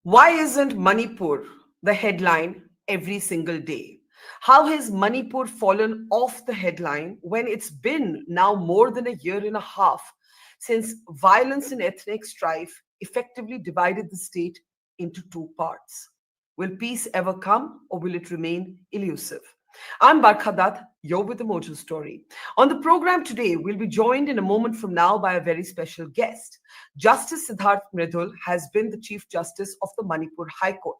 Why isn't Manipur the headline every single day? How has Manipur fallen off the headline when it's been now more than a year and a half since violence and ethnic strife effectively divided the state into two parts? Will peace ever come or will it remain elusive? I'm Barkha Dutt, you're with the Mojo Story. On the program today, we'll be joined in a moment from now by a very special guest. Justice Siddharth Mridul has been the Chief Justice of the Manipur High Court.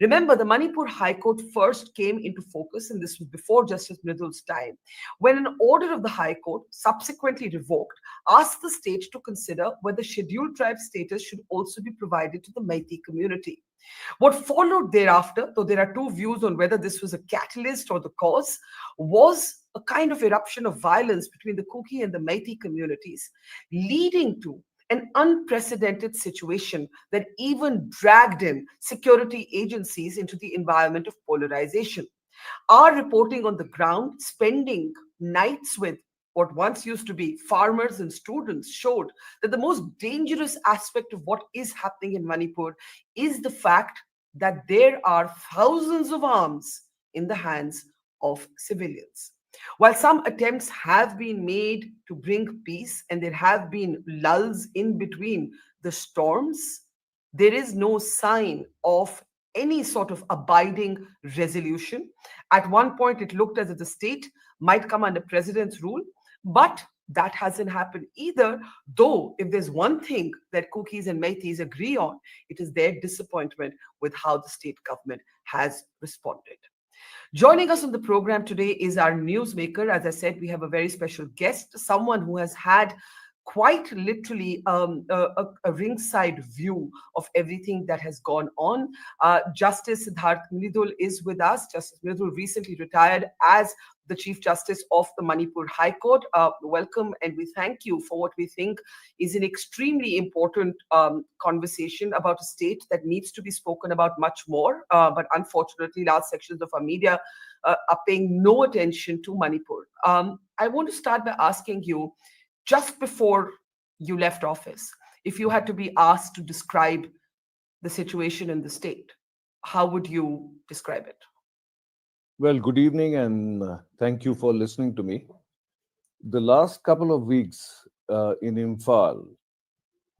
Remember, the Manipur High Court first came into focus, and this was before Justice Mridul's time, when an order of the High Court, subsequently revoked, asked the state to consider whether scheduled tribe status should also be provided to the Meitei community. What followed thereafter, though there are two views on whether this was a catalyst or the cause, was a kind of eruption of violence between the Kuki and the Meitei communities, leading to an unprecedented situation that even dragged in security agencies into the environment of polarization. Our reporting on the ground, spending nights with what once used to be farmers and students, showed that the most dangerous aspect of what is happening in Manipur is the fact that there are thousands of arms in the hands of civilians. While some attempts have been made to bring peace and there have been lulls in between the storms, there is no sign of any sort of abiding resolution. At one point, it looked as if the state might come under president's rule, but that hasn't happened either. Though, if there's one thing that Kukis and Meiteis agree on, it is their disappointment with how the state government has responded. Joining us on the program today is our newsmaker. As I said, we have a very special guest, someone who has had quite literally a ringside view of everything that has gone on. Justice Siddharth Mridul is with us. Justice Mridul recently retired as the Chief Justice of the Manipur High Court. Welcome, and we thank you for what we think is an extremely important conversation about a state that needs to be spoken about much more. But unfortunately, large sections of our media are paying no attention to Manipur. I want to start by asking you, just before you left office, if you had to be asked to describe the situation in the state, how would you describe it? Well, good evening and thank you for listening to me. The last couple of weeks in Imphal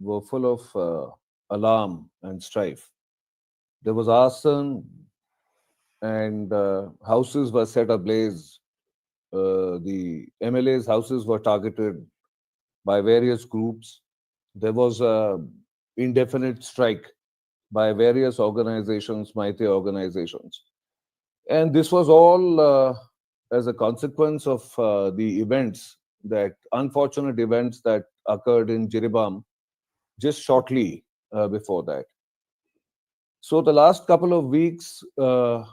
were full of alarm and strife. There was arson and houses were set ablaze. The MLA's houses were targeted by various groups. There was a indefinite strike by various organizations, Meitei organizations. And this was all as a consequence of the unfortunate events that occurred in Jiribam just shortly before that. So the last couple of weeks were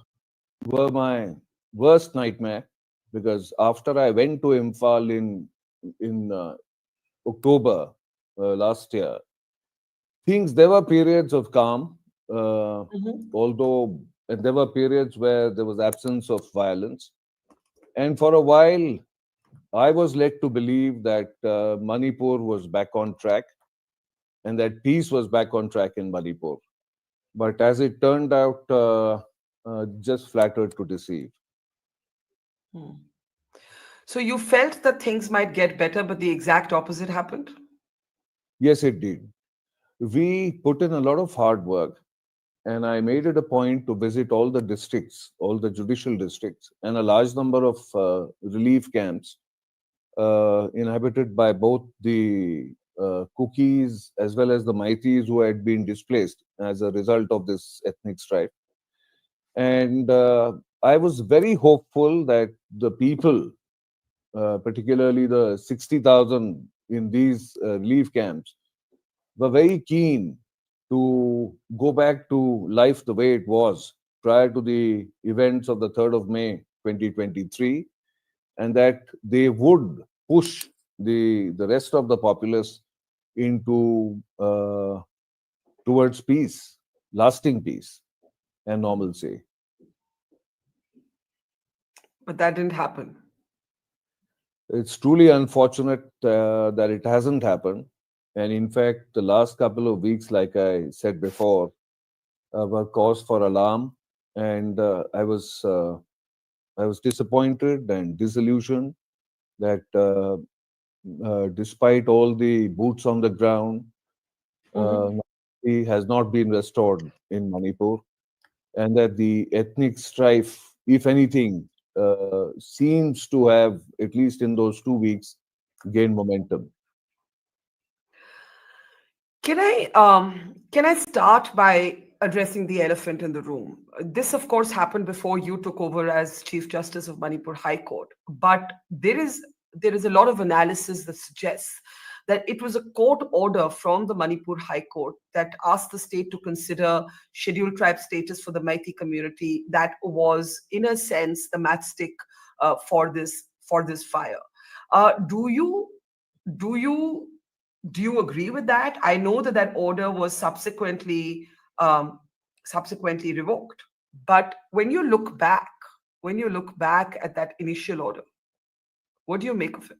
my worst nightmare, because after I went to Imphal in October last year, there were periods of calm, although there were periods where there was absence of violence. And for a while, I was led to believe that Manipur was back on track and that peace was back on track in Manipur. But as it turned out, just flattered to deceive. So you felt that things might get better, but the exact opposite happened? Yes, it did. We put in a lot of hard work, and I made it a point to visit all the districts, all the judicial districts, and a large number of relief camps inhabited by both the Kukis as well as the Meiteis who had been displaced as a result of this ethnic strife. And I was very hopeful that the people, particularly the 60,000 in these relief camps, were very keen to go back to life the way it was prior to the events of the 3rd of May 2023, and that they would push the rest of the populace into towards peace, lasting peace and normalcy. But that didn't happen. It's truly unfortunate that it hasn't happened. And in fact, the last couple of weeks, like I said before, were cause for alarm, and I was disappointed and disillusioned that despite all the boots on the ground, Mhm. he has not been restored in Manipur, and that the ethnic strife, if anything, seems to have, at least in those 2 weeks, gained momentum. Can I start by addressing the elephant in the room? This, of course, happened before you took over as Chief Justice of Manipur High Court, but there is a lot of analysis that suggests that it was a court order from the Manipur High Court that asked the state to consider scheduled tribe status for the Meitei community that was, in a sense, the matchstick for this fire. Do you do you do you agree with that? I know that that order was um, subsequently revoked, but when you look back at that initial order, what do you make of it?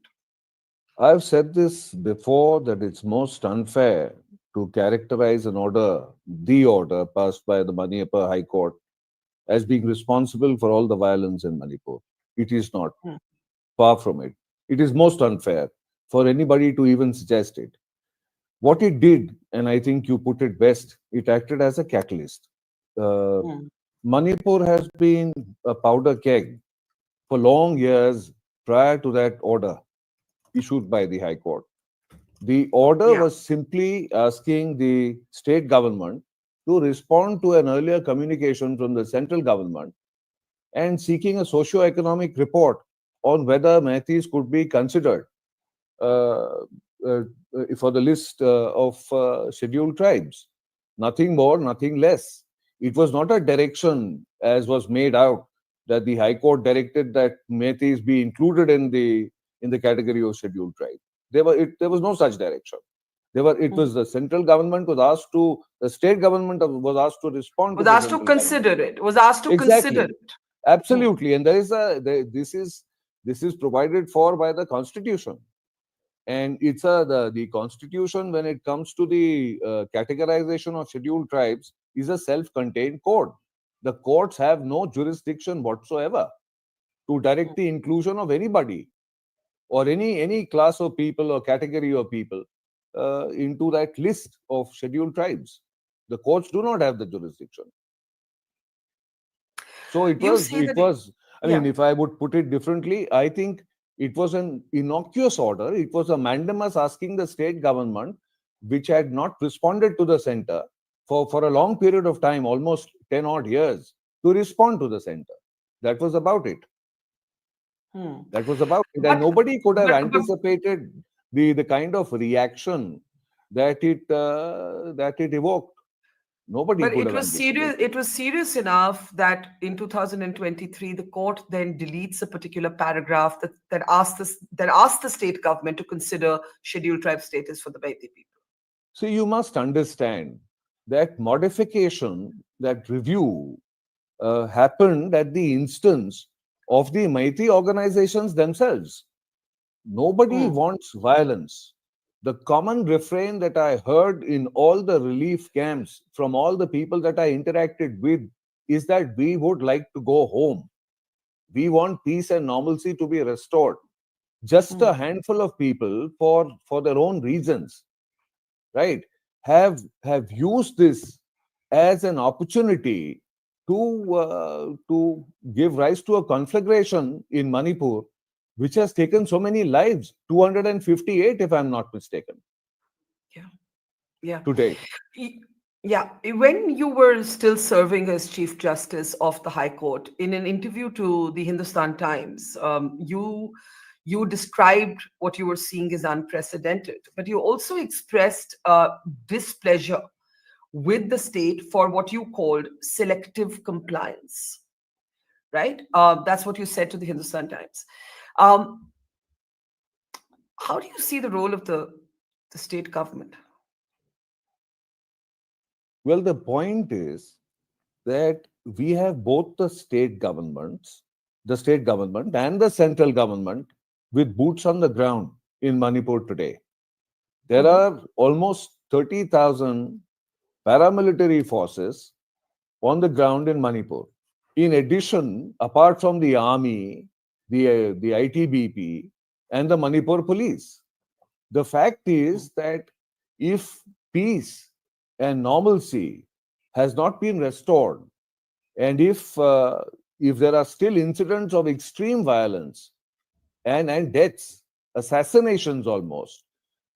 I've said this before that it's most unfair to characterize the order passed by the Manipur High Court, as being responsible for all the violence in Manipur. It is not. Hmm. Far from it. It is most unfair for anybody to even suggest it. What it did, and I think you put it best, it acted as a catalyst. Uh, Hmm. Manipur has been a powder keg for long years prior to that order issued by the High Court. The order Yeah. was simply asking the state government to respond to an earlier communication from the central government and seeking a socio-economic report on whether Meiteis could be considered uh, uh, for the list of scheduled tribes. Nothing more, nothing less. It was not a direction, as was made out, that the High Court directed that Meiteis be included in the category of scheduled tribe. There was no such direction. It Hmm. was the central government was asked to, the state government was asked to respond to Was the asked to central government. consider it. Was asked to consider Exactly, it. Hmm. absolutely, and this is provided for by the Constitution, and it's the Constitution, when it comes to the categorization of scheduled tribes, is a self-contained code. The courts have no jurisdiction whatsoever to Hmm. direct the inclusion of anybody or any class of people or category of people into that list of scheduled tribes. The courts do not have the jurisdiction. So You say that. I mean, Yeah. if I would put it differently, I think it was an innocuous order. It was a mandamus asking the state government, which had not responded to the center for a long period of time, almost 10 odd years, to respond to the center. That was about it. Hmm. That was about it. And But nobody could have but anticipated the kind of reaction that it evoked. Nobody But could it have was serious. anticipated. It was serious enough that in 2023, the court then deletes a particular paragraph that asked the state government to consider scheduled tribe status for the Meitei people. So you must understand that modification, that review happened at the instance of the Meitei organizations themselves. Nobody Hmm. wants violence. The common refrain that I heard in all the relief camps from all the people that I interacted with is that we would like to go home. We want peace and normalcy to be restored. Just Hmm. a handful of people, for their own reasons, right, have used this as an opportunity to give rise to a conflagration in Manipur, which has taken so many lives, 258, if I'm not mistaken, Yeah. Yeah. to date. Y- Yeah. When you were still serving as Chief Justice of the High Court, in an interview to the Hindustan Times, you described what you were seeing as unprecedented, but you also expressed displeasure with the state for what you called selective compliance, right? That's what you said to the Hindustan Times. Um, how do you see the role of the state government? Well, the point is that we have both the state government and the central government with boots on the ground in Manipur today. There Mhm. are almost 30,000 paramilitary forces on the ground in Manipur. In addition, apart from the army, the ITBP, and the Manipur police, the fact is that if peace and normalcy has not been restored, and if there are still incidents of extreme violence and deaths, assassinations almost,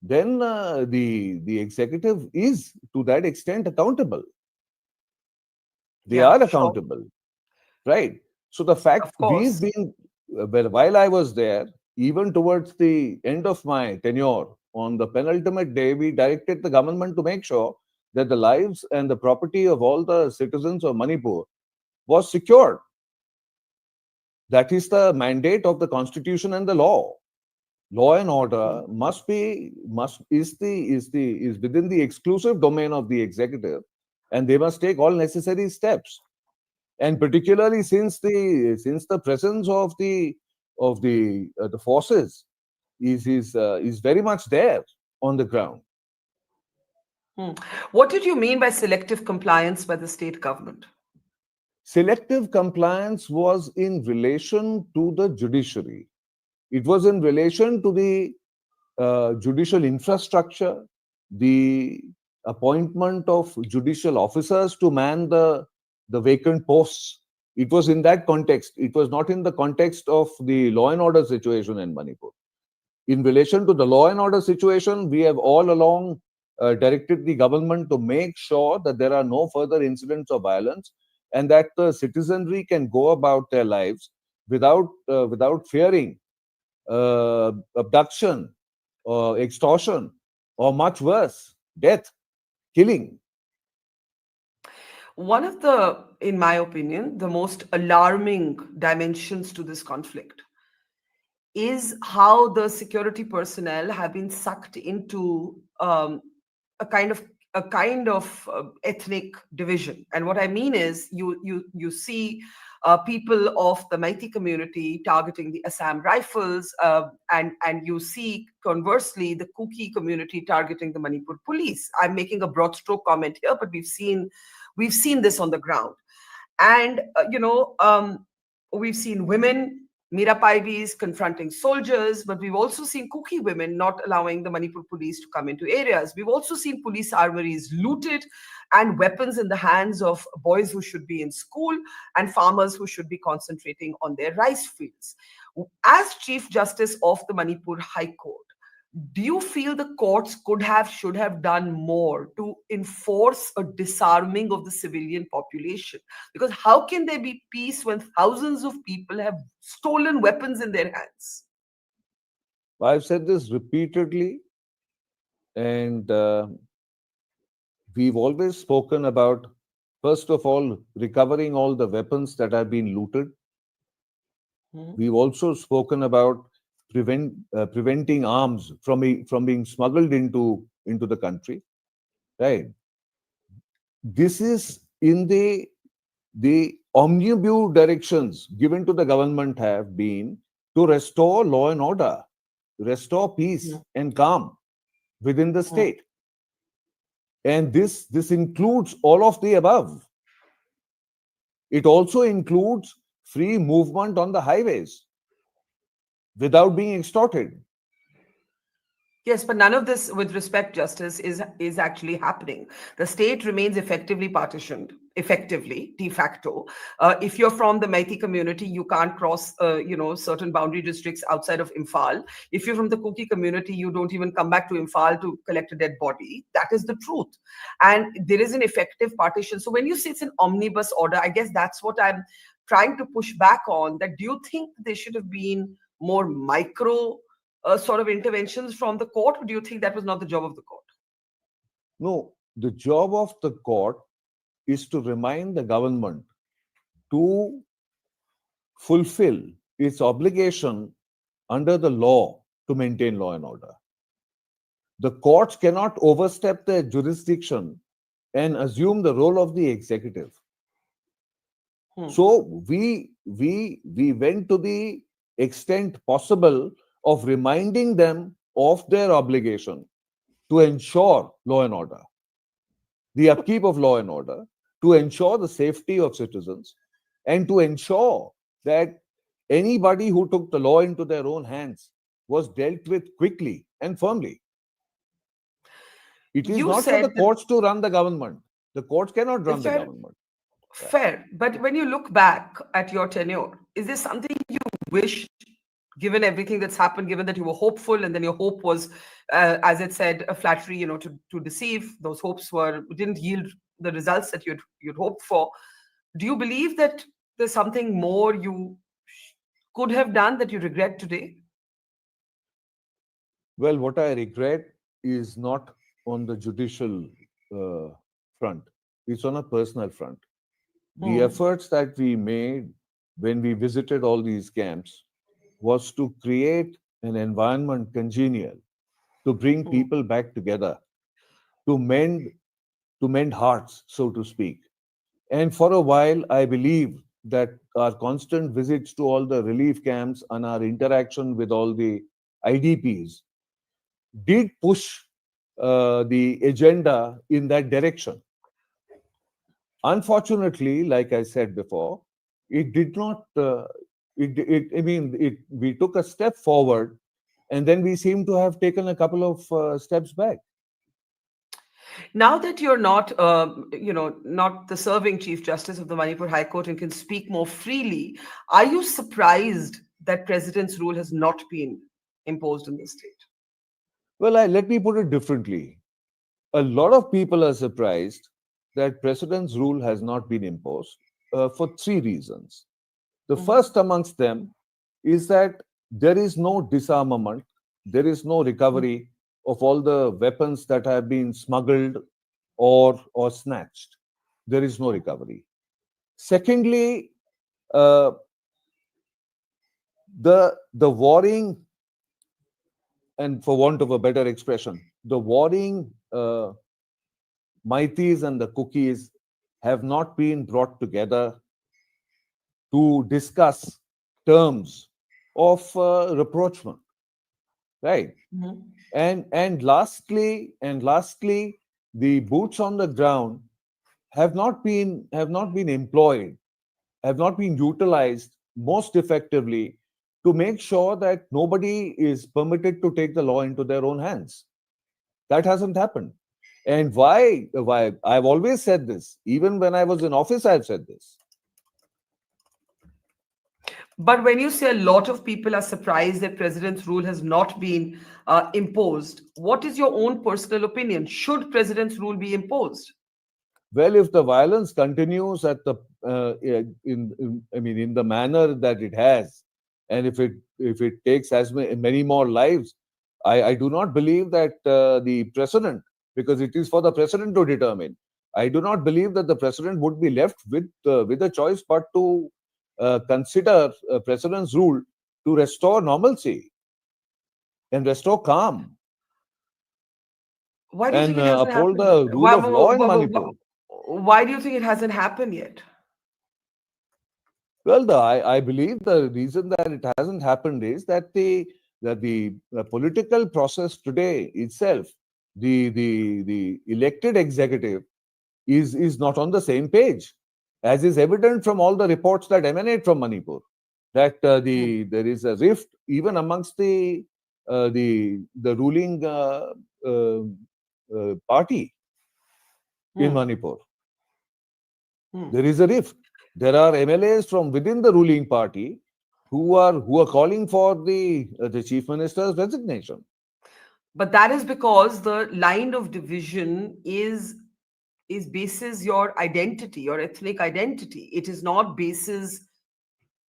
then the executive is to that extent accountable. They Yeah, are sure. accountable, right? So the fact Of we've course. been, well, while I was there, even towards the end of my tenure, on the penultimate day, we directed the government to make sure that the lives and the property of all the citizens of Manipur was secured. That is the mandate of the constitution and the law. Law and order is within the exclusive domain of the executive, and they must take all necessary steps. And particularly since the presence of the forces is very much there on the ground. Hmm. What did you mean by selective compliance by the state government? Selective compliance was in relation to the judiciary. It was in relation to the judicial infrastructure, the appointment of judicial officers to man the vacant posts. It was in that context. It was not in the context of the law and order situation in Manipur. In relation to the law and order situation, we have all along directed the government to make sure that there are no further incidents of violence and that the citizenry can go about their lives without fearing abduction or extortion or much worse, death, killing. One of the, in my opinion, the most alarming dimensions to this conflict is how the security personnel have been sucked into a kind of ethnic division. And what I mean is, you see people of the Meitei community targeting the Assam Rifles, and you see conversely the Kuki community targeting the Manipur police. I'm making a broad stroke comment here, but we've seen this on the ground. And we've seen women, Mirapaibis, confronting soldiers, but we've also seen Kuki women not allowing the Manipur police to come into areas. We've also seen police armories looted and weapons in the hands of boys who should be in school and farmers who should be concentrating on their rice fields. As Chief Justice of the Manipur High Court, do you feel the courts should have done more to enforce a disarming of the civilian population? Because how can there be peace when thousands of people have stolen weapons in their hands? I've said this repeatedly, and we've always spoken about, first of all, recovering all the weapons that have been looted. Mhm. We've also spoken about preventing arms from being smuggled into the country. Right. This is in the omnibus directions given to the government have been to restore law and order, restore peace Mhm. and calm within the Mhm. state. And this includes all of the above. It also includes free movement on the highways without being extorted. Yes, but none of this, with respect, Justice, is actually happening. The state remains effectively partitioned, effectively, de facto. If you're from the Meitei community, you can't cross, certain boundary districts outside of Imphal. If you're from the Kuki community, you don't even come back to Imphal to collect a dead body. That is the truth, and there is an effective partition. So when you say it's an omnibus order, I guess that's what I'm trying to push back on. That, do you think there should have been more micro sort of interventions from the court, or do you think that was not the job of the court? No, the job of the court is to remind the government to fulfill its obligation under the law to maintain law and order. The courts cannot overstep their jurisdiction and assume the role of the executive. Hmm. So we went to the extent possible of reminding them of their obligation to ensure law and order, the upkeep of law and order, to ensure the safety of citizens and to ensure that anybody who took the law into their own hands was dealt with quickly and firmly. It is You not for the said that courts to run the government. The courts cannot run the fair, government. Yeah. fair. But when you look back at your tenure, is there something you wish, given everything that's happened, given that you were hopeful and then your hope was, as it said, a flattery, to deceive? Those hopes didn't yield the results that you'd hoped for. Do you believe that there's something more you could have done that you regret today? Well, what I regret is not on the judicial uh, front, it's on a personal front. The Hmm. efforts that we made when we visited all these camps was to create an environment congenial, to bring Hmm. people back together, to mend hearts, so to speak. And for a while, I believe that our constant visits to all the relief camps and our interaction with all the IDPs did push the agenda in that direction. Unfortunately, like I said before, it did not. I mean, we took a step forward, and then we seem to have taken a couple of steps back. Now that you're not the serving Chief Justice of the Manipur High Court and can speak more freely, are you surprised that President's rule has not been imposed in the state? Well, let me put it differently. A lot of people are surprised that President's rule has not been imposed for three reasons. The Mhm. first amongst them is that there is no disarmament, there is no recovery of all the weapons that have been smuggled or snatched. There is no recovery. Secondly, uh, the warring, and for want of a better expression, the warring Maitis and the cookies have not been brought together to discuss terms of rapprochement, right? Mhm. And lastly, the boots on the ground have not been employed, have not been utilized most effectively to make sure that nobody is permitted to take the law into their own hands. That hasn't happened. And why I've always said this, even when I was in office, I've said this. But when you say a lot of people are surprised that President's rule has not been imposed, what is your own personal opinion? Should President's rule be imposed? Well, if the violence continues at the I mean, in the manner that it has, and if it takes as many more lives, I do not believe that the president, because it is for the president to determine. I do not believe that the president would be left with a choice but to consider president's rule to restore normalcy and restore calm Why do you think and it hasn't uphold happened yet? the rule of law in Manipur. Why do you think it hasn't happened yet? Well, I believe the reason that it hasn't happened is that the political process today itself, the elected executive is not on the same page, as is evident from all the reports that emanate from Manipur. That Hmm. there is a rift even amongst the ruling party in Hmm. Manipur. Hmm. There is a rift. There are MLAs from within the ruling party who are calling for the chief minister's resignation. But that is because the line of division is bases your identity, your ethnic identity. It is not bases.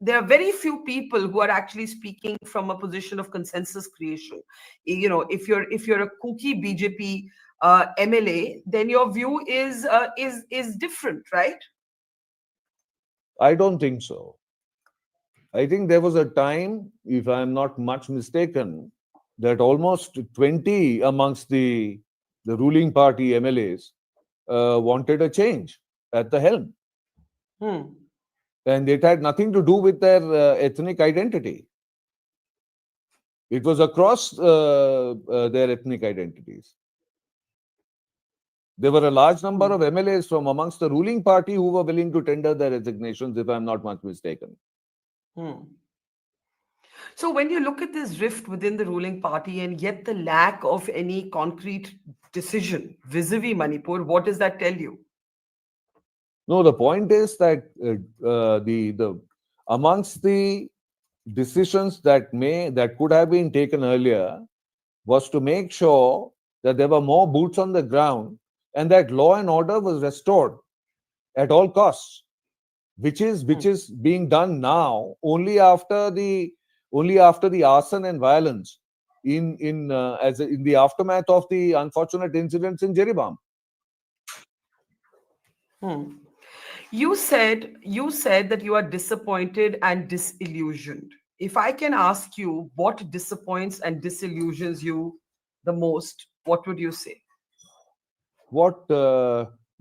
There are very few people who are actually speaking from a position of consensus creation. If you're a kooky BJP MLA, then your view is different, right? I don't think so. I think there was a time, if I'm not much mistaken, that almost 20 amongst the ruling party MLAs wanted a change at the helm, Hmm. and it had nothing to do with their ethnic identity. It was across their ethnic identities. There were a large number Hmm. of MLAs from amongst the ruling party who were willing to tender their resignations, if I'm not much mistaken. Hmm. So when you look at this rift within the ruling party and yet the lack of any concrete decision vis-a-vis Manipur, what does that tell you? No, the point is that the amongst the decisions that could have been taken earlier was to make sure that there were more boots on the ground and that law and order was restored at all costs, which Hmm. is being done now only after the arson and violence in the aftermath of the unfortunate incidents in Jeribam. Hmm. You said that you are disappointed and disillusioned. If I can ask you what disappoints and disillusions you the most, what would you say? What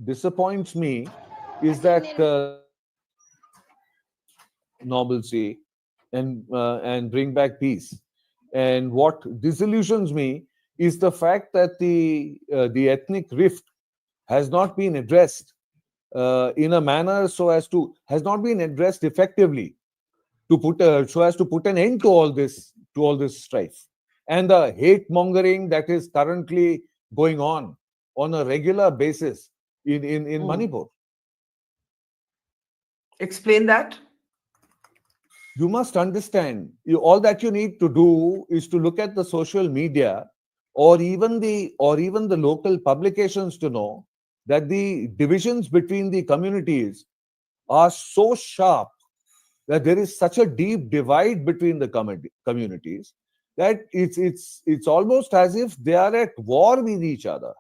disappoints me is that normalcy and bring back peace. And what disillusions me is the fact that the ethnic rift has not been addressed in a manner so as to has not been addressed effectively to put so as to put an end to all this strife and the hate mongering that is currently going on a regular basis in Hmm. Manipur. Explain that. You must understand, all that you need to do is to look at the social media or even the local publications to know that the divisions between the communities are so sharp, that there is such a deep divide between the communities, that it's almost as if they are at war with each other.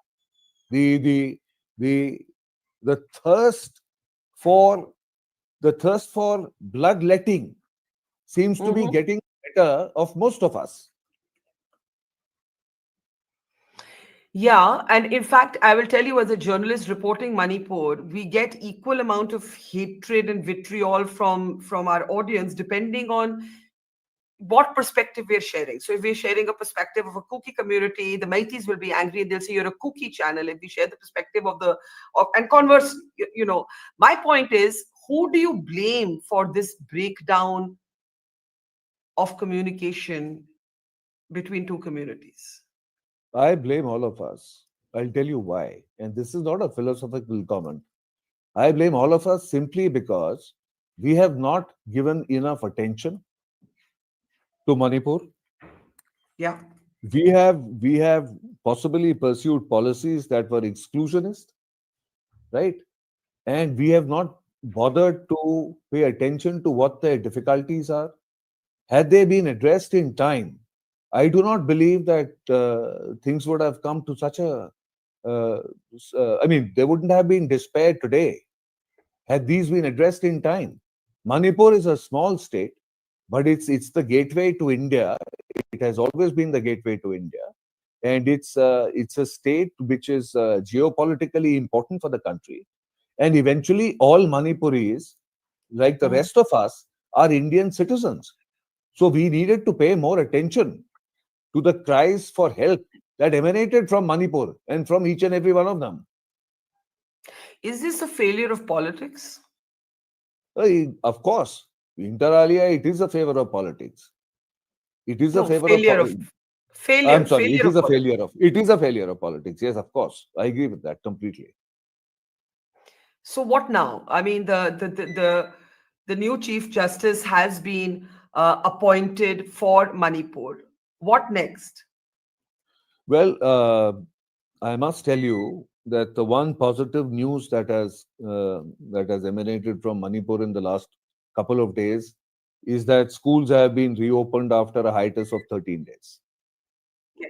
The the the the thirst for the thirst for bloodletting seems to be Mhm. getting better of most of us. Yeah, and in fact, I will tell you as a journalist reporting Manipur, we get equal amount of hatred and vitriol from our audience depending on what perspective we're sharing. So if we're sharing a perspective of a Kuki community, the Meiteis will be angry and they'll say you're a Kuki channel. If we share the perspective and converse, my point is, who do you blame for this breakdown of communication between two communities? I blame all of us. I'll tell you why. And this is not a philosophical comment. I blame all of us simply because we have not given enough attention to Manipur. Yeah. We have possibly pursued policies that were exclusionist, right? And we have not bothered to pay attention to what their difficulties are. Had they been addressed in time, I do not believe that things would have come to such a. I mean, there wouldn't have been despair today had these been addressed in time. Manipur is a small state, but it's the gateway to India. It has always been the gateway to India, and it's a state which is geopolitically important for the country. And eventually, all Manipuris, like the Mhm. rest of us, are Indian citizens. So we needed to pay more attention to the cries for help that emanated from Manipur and from each and every one of them. Is this a failure of politics? Of course, inter alia, it is a favor of politics. It is a No, favor of. failure of I'm failure, sorry, failure of politics. it is a failure of politics. Yes, of course, I agree with that completely. So what now? I mean, the new chief justice has been appointed for Manipur. What next? Well, I must tell you that the one positive news that has emanated from Manipur in the last couple of days is that schools have been reopened after a hiatus of 13 days.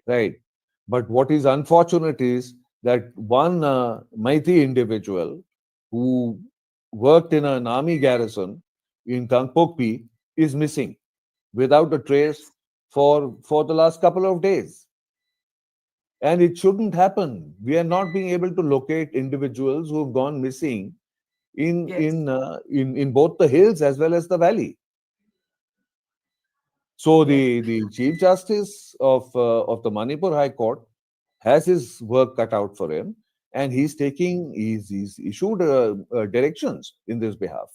Right. But what is unfortunate is that one Maithi individual who worked in an army garrison in Kangpokpi is missing without a trace Yes. for the last couple of days. And it shouldn't happen. We are not being able to locate individuals who have gone missing Yes. in both the hills as well as the valley. So Yes. the Chief Justice of the Manipur High Court has his work cut out for him, and he's issued directions in this behalf.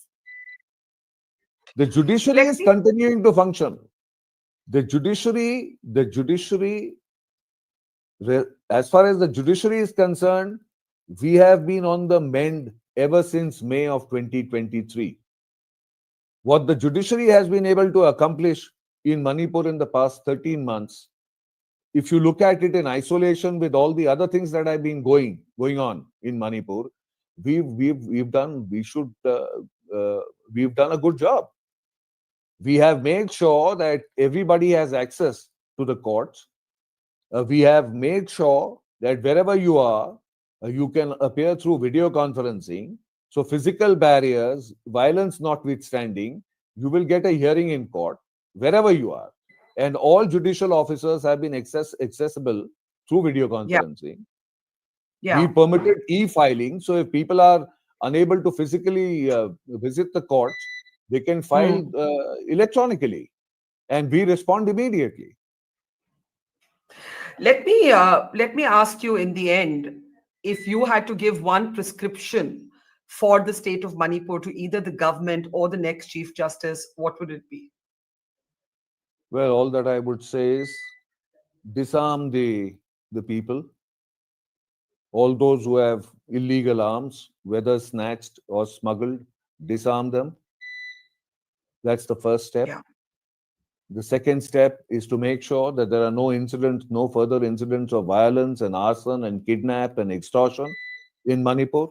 The judiciary Let is me continuing to function. The judiciary, as far as the judiciary is concerned, we have been on the mend ever since May of 2023. What the judiciary has been able to accomplish in Manipur in the past 13 months, if you look at it in isolation with all the other things that have been going on in Manipur, we've done we should we've done a good job. We have made sure that everybody has access to the courts. We have made sure that wherever you are, you can appear through video conferencing. So, physical barriers, violence notwithstanding, you will get a hearing in court wherever you are. And all judicial officers have been accessible through video yeah, conferencing. We yeah. permitted e-filing. So, if people are unable to physically visit the courts, they can file Hmm. electronically, and we respond immediately. Let me ask you in the end, if you had to give one prescription for the state of Manipur to either the government or the next Chief Justice, what would it be? Well, all that I would say is disarm the people, all those who have illegal arms, whether snatched or smuggled, disarm them. That's the first step. Yeah, The second step is to make sure that there are no further incidents of violence and arson and kidnap and extortion in Manipur.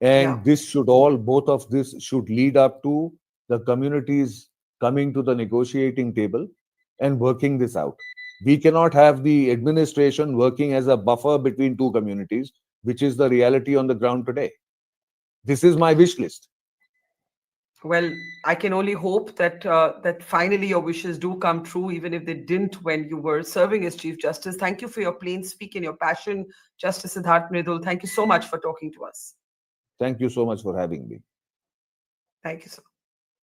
yeah. And both of this should lead up to the communities coming to the negotiating table and working this out. We cannot have the administration working as a buffer between two communities, which is the reality on the ground today. This is my wish list. Well, I can only hope that finally your wishes do come true, even if they didn't when you were serving as Chief Justice. Thank you for your plain speak and your passion, Justice Siddharth Mridul. Thank you so much for talking to us. Thank you so much for having me. Thank you so much.